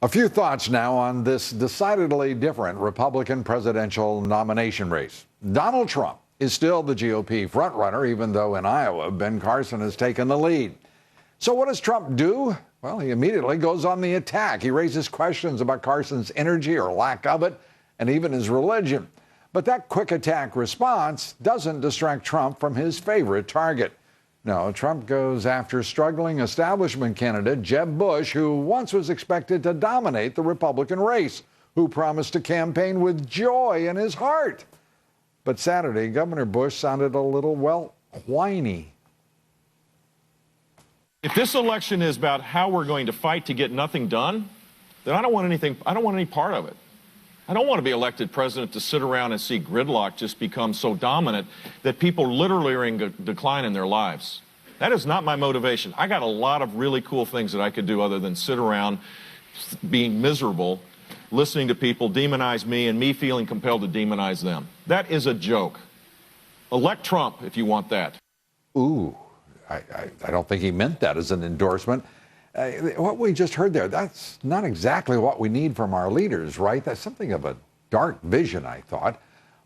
A few thoughts now on this decidedly different Republican presidential nomination race. Donald Trump is still the GOP frontrunner, even though in Iowa, Ben Carson has taken the lead. So what does Trump do? Well, he immediately goes on the attack. He raises questions about Carson's energy or lack of it, and even his religion. But that quick attack response doesn't distract Trump from his favorite target. No, Trump goes after struggling establishment candidate Jeb Bush, who once was expected to dominate the Republican race, who promised to campaign with joy in his heart. But Saturday, Governor Bush sounded a little, well, whiny. If this election is about how we're going to fight to get nothing done, then I don't want any part of it. I don't want to be elected president to sit around and see gridlock just become so dominant that people literally are in decline in their lives. That is not my motivation. I got a lot of really cool things that I could do other than sit around being miserable, listening to people demonize me and me feeling compelled to demonize them. That is a joke. Elect Trump if you want that. Ooh, I don't think he meant that as an endorsement. What we just heard there, that's not exactly what we need from our leaders, right? That's something of a dark vision, I thought.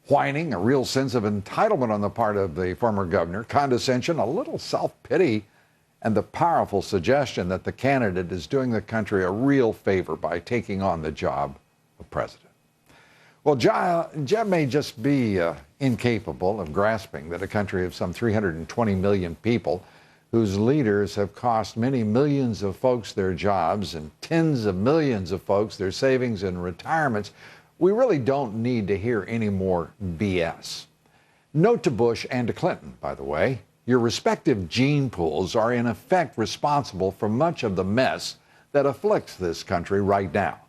Whining, a real sense of entitlement on the part of the former governor, condescension, a little self-pity, and the powerful suggestion that the candidate is doing the country a real favor by taking on the job of president. Well, Jeb may just be incapable of grasping that a country of some 320 million people whose leaders have cost many millions of folks their jobs and tens of millions of folks their savings and retirements, we really don't need to hear any more BS. Note to Bush and to Clinton, by the way, your respective gene pools are in effect responsible for much of the mess that afflicts this country right now.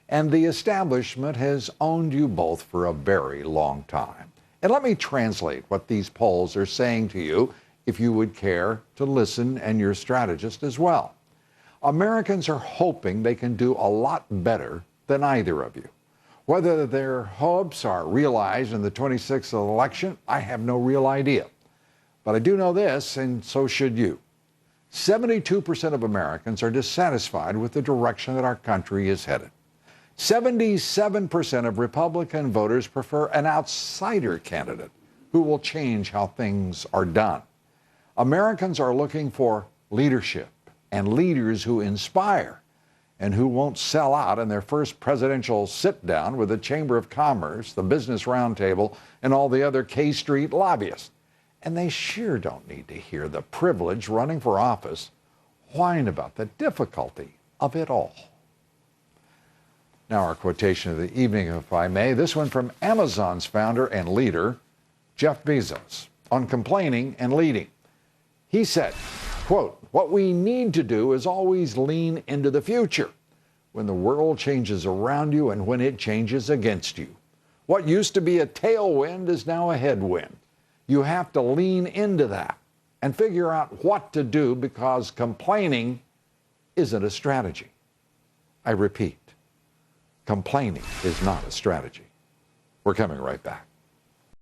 And the establishment has owned you both for a very long time. And let me translate what these polls are saying to you, if you would care to listen, and your strategist as well. Americans are hoping they can do a lot better than either of you. Whether their hopes are realized in the 26th election, I have no real idea. But I do know this, and so should you. 72% of Americans are dissatisfied with the direction that our country is headed. 77% of Republican voters prefer an outsider candidate who will change how things are done. Americans are looking for leadership and leaders who inspire and who won't sell out in their first presidential sit-down with the Chamber of Commerce, the Business Roundtable, and all the other K Street lobbyists. And they sure don't need to hear the privilege running for office whine about the difficulty of it all. Now our quotation of the evening, if I may, this one from Amazon's founder and leader, Jeff Bezos, on complaining and leading. He said, quote, "What we need to do is always lean into the future when the world changes around you and when it changes against you. What used to be a tailwind is now a headwind. You have to lean into that and figure out what to do because complaining isn't a strategy." I repeat, complaining is not a strategy. We're coming right back.